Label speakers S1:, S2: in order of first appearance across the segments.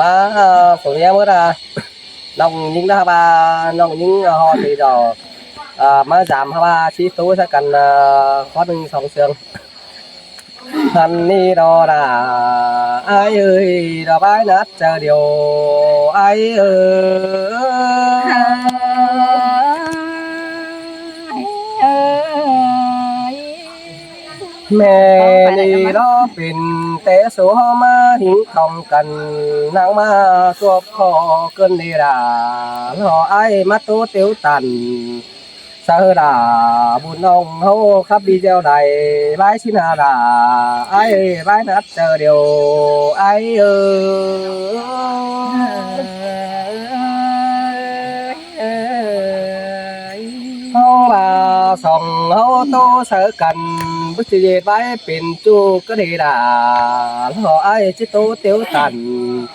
S1: má phụ nữ mới ra nông những đó ba nông những họ thì rồi má giảm ba chi tú sẽ cần có đừng sòng sườn thân đi đó là ai ơi đó bái nát chờ điều ai ơi mẹ đi đó bình tế số mà hiến không cần nắng mà suốt khó cơn đi là lo ai mắt tú tiêu tàn sao là buồn ông hô khắp đi gieo đầy bái xin là ai bái nát chờ điều ai hô là sòng hô tô sợ cần bước chỉ về bái pin chu có đi là họ ai chứ tô tiêu tàn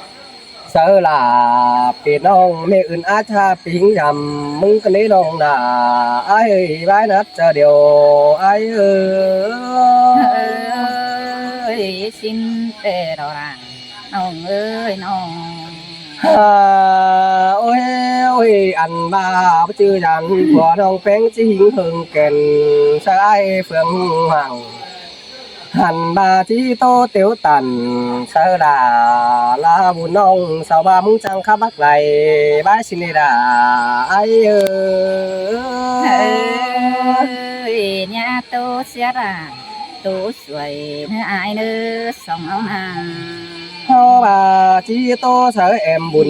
S1: sợ là pin ông mẹ ưn á cha pin nhầm mưng cái đấy đông là ai bái nát chờ điều ai
S2: ơi xin tề đồ rằng ông ơi nong
S1: ôi ôi anh ba bất chư dàn của đồng phèn chỉ hình hương kèn sợ ai phương hoàng hành ba chỉ tô tiểu tần sợ là buồn nông sao ba muốn trăng khắp bắc này bái xin đi là ai
S2: ơi nhà tô sẽ ra tô xuôi ai nữa sống ông nàng
S1: hô bà chỉ tô sợ em buồn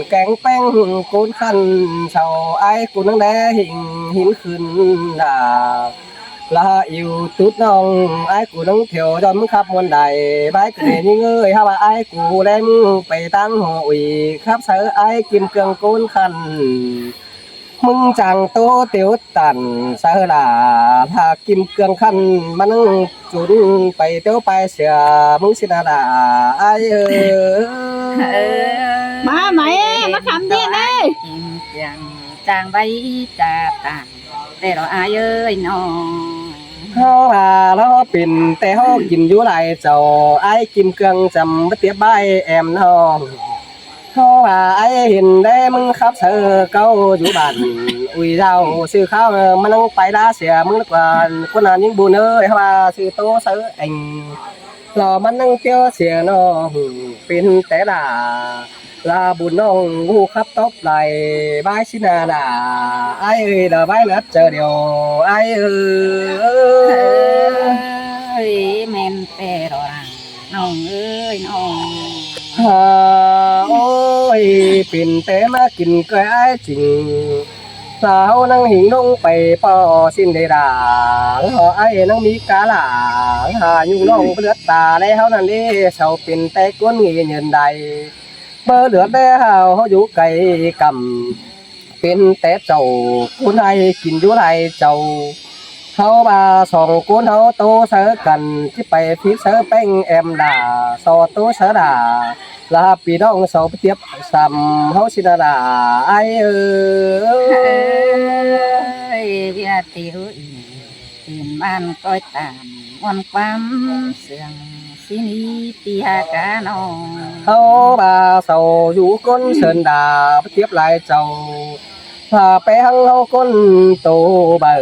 S1: càng bén côn khăn sao ai cũng đang đe hình hình khinh là yêu tốt nong ai cũng đang thiếu cho mức khắp muôn đại bái kể những người ha bà ai cũng đem bày tăng hội khắp sở ai kim cương côn khăn mừng chàng tô tiểu tần sợ là kim cương khăn mà nâng chuẩn bày tiêu bài sửa mừng xin là ai
S3: má mày má cầm tiền đây
S2: kim chàng chàng bay trà tàn để rồi ai ơi nó
S1: nó pin té ho kim vũ lại chầu ai kim cương chầm bất tiếp bay em nó ai hình đế mừng khắp sở câu vũ bản ui rau sư khao mà nâng phải đá xẻ mừng là con là những buồn ơi hoa sư tô sở anh lò mà nâng tiêu xẻ nó pin té là buồn nong ngu khắp tóc lại bái xin là ai ơi là bái nát chờ điều ai
S2: ơi men tề đồ rằng nong ơi nong
S1: ôi pin té mà kinh cái ai chỉnh sao năng hình nông bày bò xin đề đà họ ai năng mi cá là nhung nông lướt tà đây họ nằm đi sau pin té cuốn nghề nhận đầy bơ lướt đê hào họ vũ cây cầm pin té trầu cuốn ai kín vũ này trầu hậu bà sòng cuốn hậu tô sớ cần chứ bày phía sớ bánh em đà so tô sớ đà là bị đông sầu tiếp sầm hậu xin là ai
S2: ơi bia tiểu tìm ban coi tàn ngon quắm sườn xin đi tia cá non
S1: hậu bà sầu vũ con sơn đà tiếp lại trầu bé hăng hậu con tổ bờ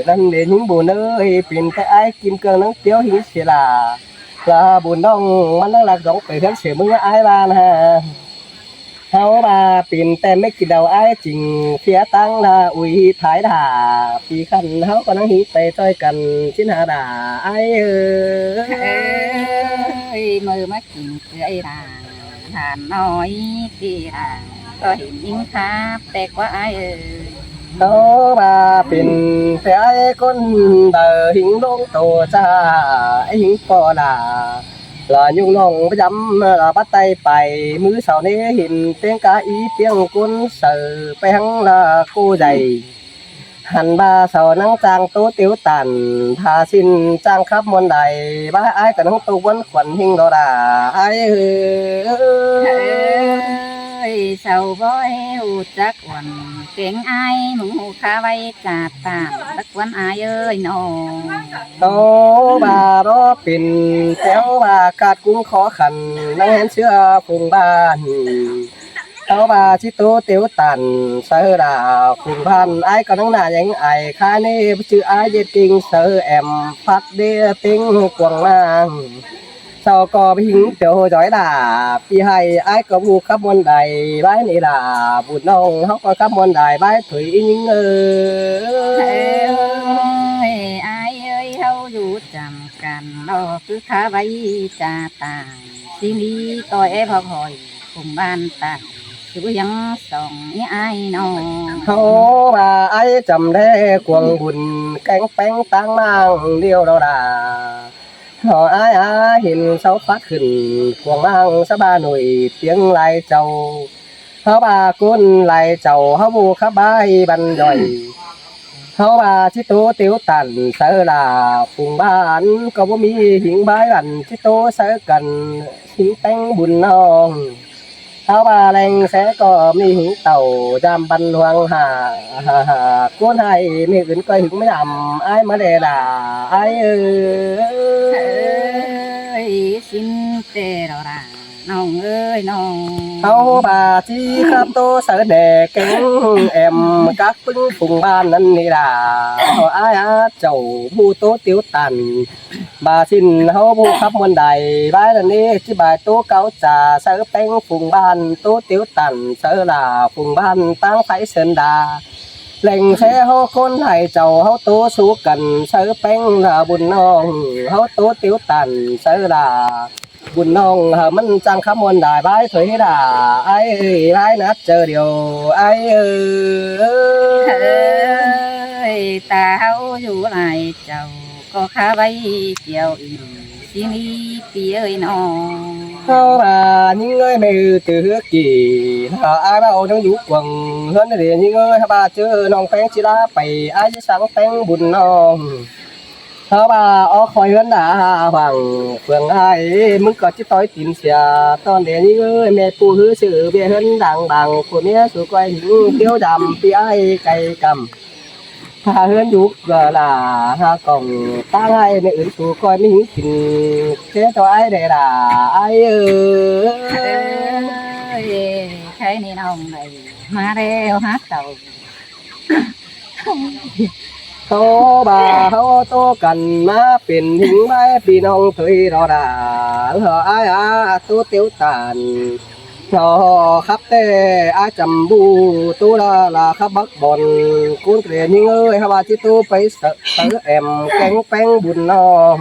S1: nâng đến những buồn ơi pin cái ai kim cương nâng tiêu hình xì là buồn đông mà nó là giống phải gắn sửa mưng ai ba ha hậu bà pin tem mấy kỳ đầu ai chỉnh phía tăng là ui thái đà vì khăn hậu còn năng hít tay tôi cần chín hà đà ai
S2: ơi mơ mắt chìm cười là nói đi là có hình những khắp tệ quá ai ơi
S1: hậu bà pin phải ai con bờ hình đống tổ cha hình co là nhung nong dám là bắt tay bài mứ sau này hình tiếng cá ý tiếng cuốn sờ bén là cô dày hành ba sau nắng trang tố tiểu tàn tha xin trang khắp môn đầy ba ai cả nắng tu quấn quần hình đó là ai
S2: ơi sau gói chắc quần เก่งอายหมูข้าไว้กาดตามสักวันอายเอ้ยน้อง
S1: โตบารอเป็นแถวบากาดกุ้งขอขันนั่งเห็นเชื่อพุงบ้านเต้าบาชิโตเตียวตันเสือดาพุงพันไอ้ก็นั่งหน้ายังไอ้ข้านี่ชื่อไอ้เย็ดกิงเสือแอมพัดเดียติงกวางนางเจ้าก็ไปหิงเตียวจอยดาพี่ให้ไอ้ก็บูขับมนใดไว้นี่ล่ะบุญน้องเขาก็ขับมนใดไว้ถุยยิง
S2: เอ้ยอายเอ้ยเฮาอยู่จำกันดอกคือข้าไว้จาตายสินี้ก็แอบพอคอยคงบ้านตายคือยังส่องนี่อายน้อง
S1: เขาว่าไอ้จำได้กวงบุญแกงแป้งตั้งนางเดียวเราด่าหอไอ้เห็นเสาฟัดขึ้นกวงมังสะบาหน่อยเตียงลายเจ้าเขาว่ากุนลายเจ้าเขาบูขบายบันย่อยเขาว่าชิโตเตียวตันเสือลาปุ่งบ้านก็บ่มีหิงบายบันชิโตเสือกันหิงแป้งบุญน้องเขาว่าแรงแสก็มีหิงเต่าจำบันหวงหาก้นให้ไม่อื่นก็หิงไม่ดำไอ้มาเดด่าไอ้
S2: ยสินเตเราราน้องเอ้ยน้อง
S1: เขาว่าจีครับโตเสอแดกแกงแอมกักปึ้งปุ่งบ้านนั่นนี่ด่าเขาไอ้เจ้าผู้โตเตียวตันบาสินเขาผู้ขับมวนใดบ้านนี้ที่บายโตเก่าจ่าเสือแป้งปุ่งบ้านโตเตียวตันเสือลาปุ่งบ้านตั้งไฟเสินดาแหล่งแท้เฮาคนให้เจ้าเฮาโตสู้กันเสือแป้งลาบุญน้องเฮาโตเตียวตันเสือลาบุญน้องมันจังขมวนได้บายถอยด่าไอ้บายนัดเจอเดียวไอ้
S2: ตาเฮาอยู่ไหนเจ้าก็ข้าไว้เกี่ยวอีสินี้ปีเอ้ยน้อง
S1: เขาว่าnhững người mày từ kỳ thà ai bảo trong vũ quần hơn thì những người bà chưa nong phèn chỉ là bày ai chỉ sáng phèn buồn nonเขาว่าอ๋อคอยเงินด่าฟังเฟืองไอ้มึงก็จิต้อยตินเสียตอนเดี๋ยวนี้เอ้ยแม่ปูหื้อสื่อเบี้ยเฮินดังบังคนเนี้ยสุก้อยหิงเที่ยวดำปีไอ้ไก่กำถ้าเฮินยุกก็ล่ะถ้ากล่องตั้งไอ้ในอื่นสุก้อยไม่หิงกินเจ้าตัวไอ้เดด่าไอ้
S2: ใครนี่น้องไหนมาแล้วฮะเต่า
S1: เขาบ่าเขาโตกันมาเป็นหิงไม้พี่น้องเคยรอด่าเหออ้ายตัวเตียวตานเหอครับแต่อาจำบูตัวละครับบักบอลกุ้นเตรียนยิงเอ้ยฮาว่าจิตัวไปเสือแอมแกงแป้งบุญน้อง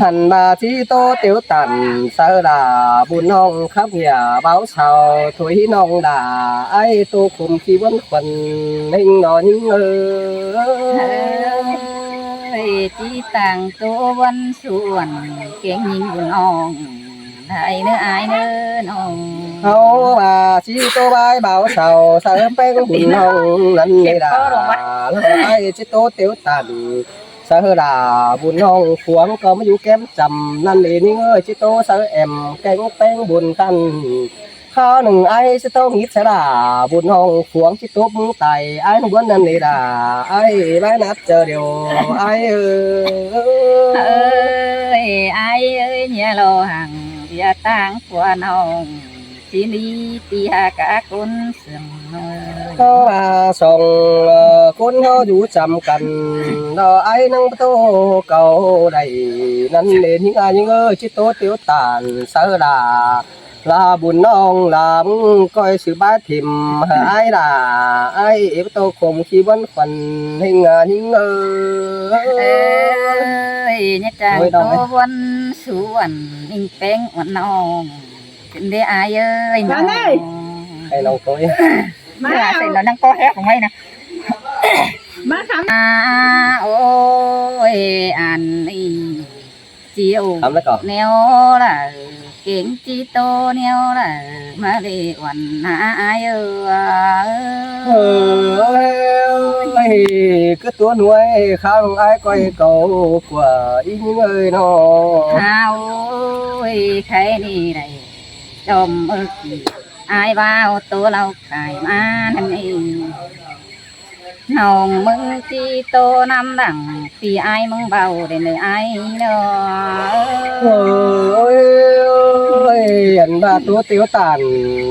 S1: หันมาที่โตเตียวตันเสือด่าบุญน้องครับอย่าเบาเฉาถอยน้องด่าไอ้ตัวคุมขี้วันควันหิงนอนยิงเอ้
S2: จีต่างตัววันส่วนเก่งยิงบุญน้องได้เนื้ออายเนื้อน้อง
S1: เขาว่าชีโตบายเบาเฉาเสือแป้งบุญน้องนั่นไม่ด่าแล้วไอ้ชิโตเตียวตันเสือด่าบุญน้องขวงก็มาอยู่แก้มจำนั่นเองนี่เอ้ยชิโตเสือแอมแกงแป้งบุญกันข้าวหนึ่งไอ้ชิโตงิดเสือด่าบุญน้องขวงชิโตมึงไตไอ้หนุ่มนั่นนี่ด่าไอ้แม่นัดเจอเดียวไอ้
S2: ไอ้เอ้ยเนี่ยเราห่างอย่าต่างกว่าน้องที่นี่ตีหากะคนเสื่อม
S1: เขาว่าส่งคนเขาอยู่จำกันเราไอ้นั่งโตเก่าได้นั่นเองยิ่งยิ่งชิโตเตียวตานเสือด่าลาบุญน้องลามึงก้อยสืบบ้าถิ่มไอ้ด่าไอ้เอฟโตคมขี้วันควันหิงหิง
S2: เนี่ยจังตัววันสวนนิ่งแป้งวันน้องเป็นได้อายเอ้ยน้อง
S1: ไอ้น้องตัว
S2: มาเสร็จแล้วนั่งก็แฮกของไว้นะ
S3: มาคำ
S2: โอ้ยอันนี้เจียวแนวล่ะเก่งจีโตแนวล่ะมาเรียวันหาอาย
S1: cứ tua nuôi không ai coi cầu của ý những ơi nó
S2: hao khay ni này chom ơi อายว่าวตัวเราขายมานั่นเองน้องมึงที่โตน้ำดังพี่อายมึงเบาได้เลยอายเนาะ
S1: เอ้ยอันบาตัวเตียวตัน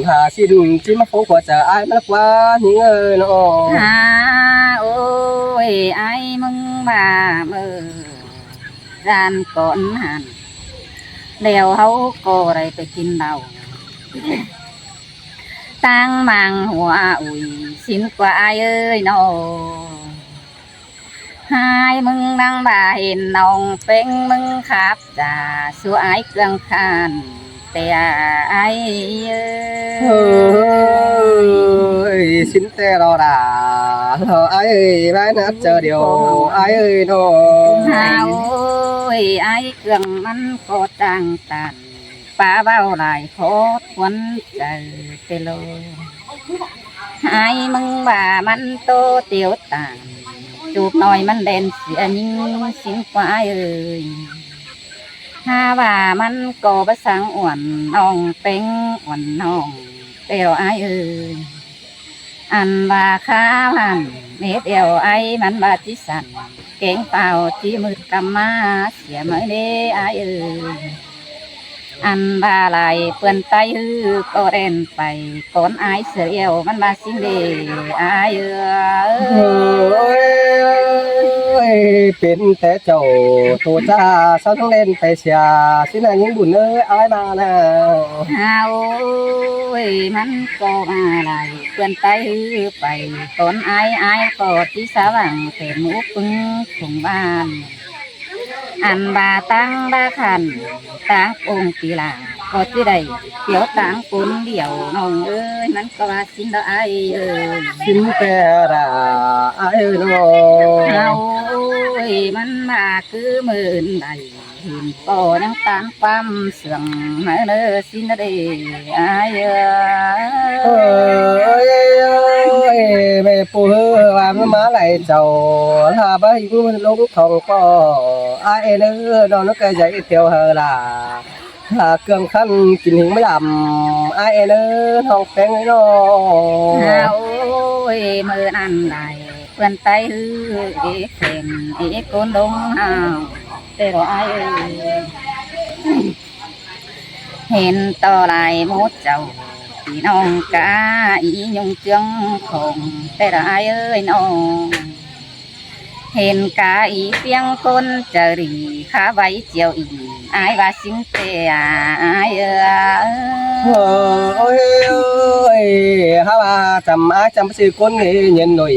S1: หาสิ้นที่มาโฟกว่าจะอายมันกว่าหิงเอ้ยน้อง
S2: หาโอ้ยไอ้มึงมาเมื่อร้านก่อนหันแล้วเขาก็ได้ไปกินเหล้าตั้งมังหัวอุ่ยสินกว่าไอ้เอ้ยน้องหายมึงนั่งบ่าเห็นน้องเป็งมึงขับจ่าสู้ไอ้เครื่องคานแต่ไอ้เอ้
S1: เอ้
S2: ย
S1: ยสิ้นแต่เราด่ารอai ơi bái nát chờ điều ai ơi nó
S2: เฮาเอ้ยไอ้เครื่องมันก็ต่างกันป้าเบ้าหลายโคตรควนใจเตโลไอ้มึงว่ามันโตเตียวต่างจูบหน่อยมันเด่นเสียยิ่งสิงกว่าเอ้ยถ้าว่ามันก็ประสังอ้วนน้องเป็งอ้วนน้องเตโลไอ้เอ้ยอันว่าข้าพันเม็ดเดียวไอ้มันบาดที่สั่นเก่งเปล่าที่มืดกำมาเสียเมื่อเด้ไอ้เอ้ยอันบาไหลเปื่อนไตฮือก็เร่นไปก้นไอ้เสียเอวมันบาสิงเดไอ้เอ้ย
S1: ơi bên té chầu tổ cha sao thằng lên tay xìa xin là những buồn ơi ai mà nào
S2: เฮาเอ้ยมันก็มาไหลเปื่อนไตฮือไปก้นไอ้ก็ที่สว่างเต็มมุกปึงถุงบ้าน อันบาตั้งบาขันตั้งองค์ตีหลาก็ที่ใดเดี๋ยวตั้งปุนเดียวน้องเอ้ยมันก็ว่าสินดอกไอเอ้ย
S1: xin té ra ai ơi
S2: เฮา
S1: nó
S2: เอ้ยมันมาคือหมื่นใดเห็นก็ยังตามความเสื่อมมาเด้อสินเดไอเอ้ย
S1: ơi ơi mẹ phụ hư làm má lại chầu là bấy lúc thòng có ai nữa nó cái giấy theo hờ là cường khăn kinh hình mới làm ai nữa học tiếng ấy nó
S2: เฮาเอ้ยมือนั่นใดเพื่อนไตฮือเอเข็มเอโกนดงเฮาแต่รอไอเอ้ย เห็นต่อลายมดเจ้าพี่น้องกาอียงเจืองคงแต่ละอายเอ้ยน้องเห็นกาอีเปียงคนเจรีขาไว้เจียวอีอายว่าสิงเตียอายเอ้ย
S1: ôi ơi ha ba chầm ai chầm sư con nghề nhìn nổi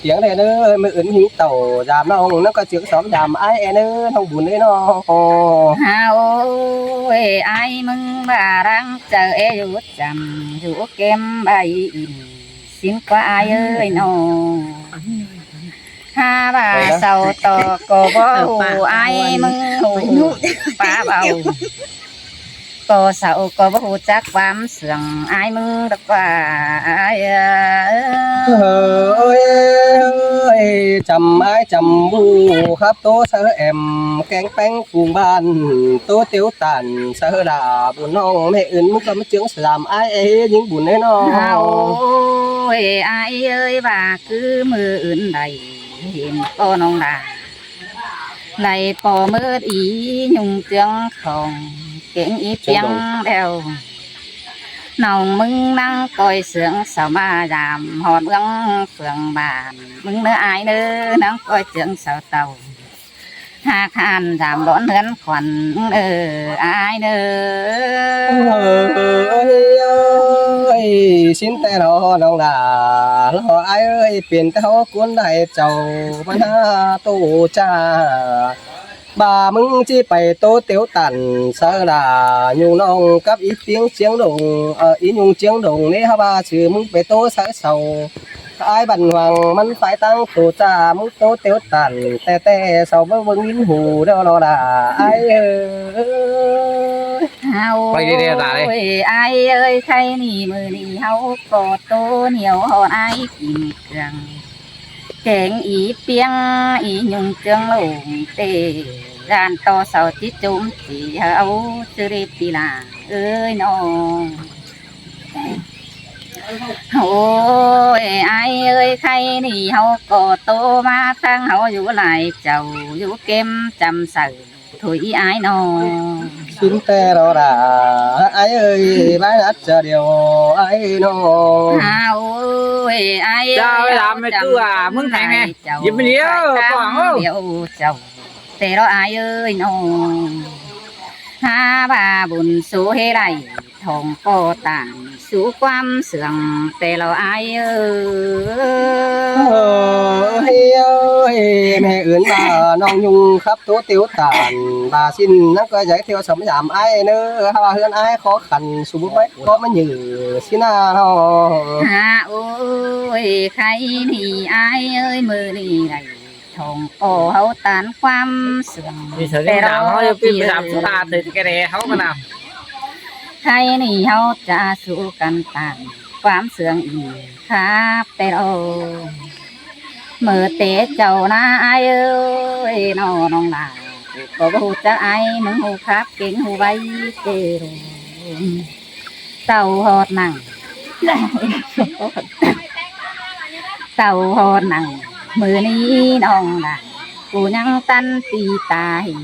S1: tiếng này nữa mới ứng hình tàu giảm nó có chữ xóm giảm ai nữa không buồn đấy nó
S2: เฮาเอ้ยอายมึงบ่ารังเจออยู่จำอยู่เกมใบอินสิงกว่าอายเอ้ยน้องหาว่าเศร้าต่อก็บ่หูอายมึงหูป้าเบาก็เศร้าก็บ่หูจักความเสื่องอายมึงดอกว่าอายเอ้ย
S1: ơi ơi chầm ai chầm bu khắp tố sơ em cánh bánh cùng ban tố tiếu tàn sơ là buồn non mẹ ướn mức cầm chứng làm ai ấy những buồn đấy
S2: เฮา
S1: nó
S2: เอ้ยอายเอ้ยว่าคือมืออื่นใดเห็นก็น้องดาไหลปอมืออียุงเจืองของเก่งอีเปียงเดวน้องมึงนั่งคอยเสืองสาวมายามหอดเมืองเฟืองบานมึงเนื้ออายเนื้อนั่งคอยเจืองสาวเต่าหาคานจามร้อนเฮือนขวัญอายเนื้อ
S1: ơi ơi xin tay nó nong đà lo ai ơi biển tao cuốn đại chầu bắn tổ cha bà mừng chi bày tô tiếu tàn sơ là nhung nong cấp ít tiếng chiếng đồng ý nhung chiếng đồng nế ha ba chữ mừng bày tô sơ sầu ai bần hoàngมันphải tăng tổ cha mừng tô tiếu tàn tè tè sầu với vương in hù đó nó là ai ơi
S2: เฮา
S4: ไปดีๆตาเลย
S2: เอ้ยอายเอ้ยใครนี่มือนี่เฮากอดโตเหนียวหอนอายกินเครื่องแกงอีเปียงอียุงเจืองหลงเตร้านต่อเสาจิจุ่มสีเฮาสิริปีลาเอ้ยน้อง โอ้ยไอ้เอ้ยใครนี่เฮาก็โตมาทั้งเฮาอยู่หลายเจ้าอยู่เก็มจำใส่ถุยไอ้นอ
S1: xin tè đó đã ai ơi bái đất chờ điều ai nó
S2: ฮาโอ้ยไอ้
S4: เจ้าไอ้ดำไอ้ตัวมึงแทงไงหยิบไปเลี้ยวก่อนเอ้า
S2: เดี๋ยวเจ้าแต่เราไอ้เอ้ยนอหาบาบุญสู้ให้ไรทองก็ต่างสู้ความเสื่อมแต่เราไอ้เอ้ย
S1: ơi mẹ ướn bà non nhung khắp tố tiếu tàn bà xin nó có giải theo sớm giảm ai nữa bà hơn ai khó khăn số mấy có mấy nhử xin à nó
S2: ฮาโอ้ยใครนี่ไอ้เอ้ยมือนี่ไรทองก็เฮาตานความเสื่อม
S4: มีเสือที่ดาวเขาจะเป็นไปตามสุราเลยแกเร่เขาก็น
S2: ใครนี่เฮาจะสู้กันตามความเสื่อมอีกครับแต่เราเมื่อเตะเจ้านาไอ้เอ้ยน้องลาก็บ่ฮู้จักไอ้มึงฮู้ครับเก่งฮู้ไว้เด้อเต่าหอดหนัง เต่าหอดหนังมือนี้น้องลากูยังตันตีตาเห็น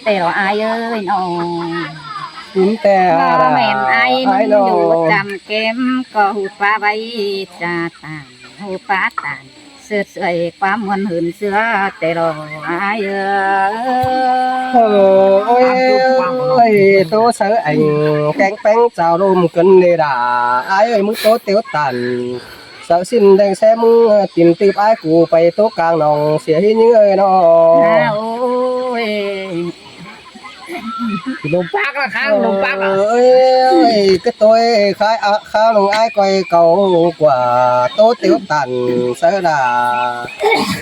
S2: แต่เราไอ้เอ้ยน้อง
S1: xin tè
S2: บ่แม่นไอ้มึง
S1: ai
S2: อยู่
S1: nó
S2: จำเก็มก็หูฟ้าไว้จาตานหูฟ้าตานเสือเสยความมวนหืนเสือแต่รอไอ้เอ้ย
S1: ơi tố sợ ảnh cánh bánh chào rôm cân nề đà ai ơi muốn tố tiếu tàn sợ xin đành xem tìm tìm ai cụ phải tố càng nòng xỉa hi những ơi nó
S2: อ้าโอ้ย
S4: ำลมปักละครั้งลมปักอ่ะ
S1: ơi ơi cái tôi khai khao lòng ai quay cầu quả tố tiếu tàn sợ đà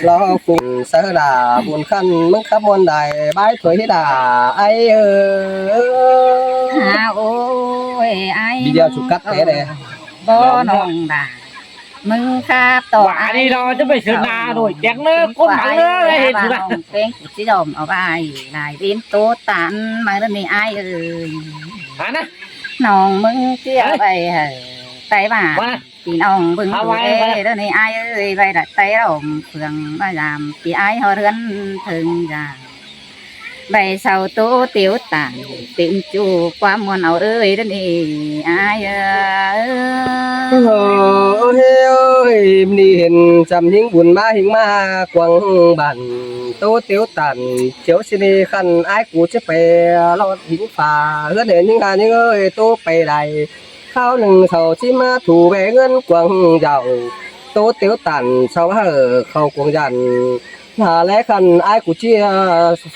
S1: lo cùng sợ đà buồn khăn mức khắp môn đài bái tuổi đà ai ơi
S2: อ้าโอ้ยไอ้
S1: video chụp cắt thế này
S2: บ่น้องด่ามึงข้าต่อ
S4: ว่านี่เราจะไปเสือนาโดยแจ็คเนื้อคนหมังเนื้อเห็นสุด
S2: เพลงสิดอมเอาไปลายเรียนโตตันมาแล้วนี่ไอ้เอ้ย
S4: ฮะนะ
S2: น้องมึงเที่ยวไปเหอะไปบ้า
S4: ว่า
S2: พี่น้องเบิ่ง
S4: เอา
S2: ดู
S4: ไว้
S2: เอ้แล้วนี่ไอ้เอ้ยไปดัดไตเราเพื่องมายามพี่ไอ้เฮาเรือนถึงยาใบเสาโตเตียวตานติมจูความมวนเอาเอ้ยแล้วนี่ไอ้เอ้ย
S1: ơi ơi đi hiện chăm những buồn ma hình ma quăng bản tô tiếu tàn chiếu xin đi khăn ai cú chế bè lo hình phà hứa để những hà những ơi tô bè đầy khao lưng sầu chi ma thủ về ngân quăng giàu tô tiếu tàn sau hở khâu quăng dàn hà lẽ khăn ai cú chia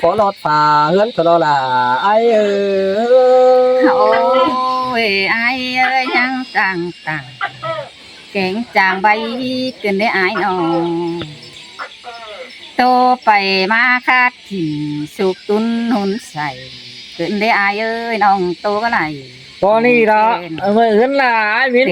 S1: phó lọt phà hướng cho đó là ai ơi
S2: โอ้ยไอ้เอ้ยยังต่างต่างเก่งจางใบขึ้นได้ไอ้น้องโตไปมาคาดถิ่นสุกตุนหุนใส่ขึ้นได้ไอ้เอ้ยน้องโตก็ไหล
S4: ตอนนี้เราเมื่อเห็นละไอ้มิน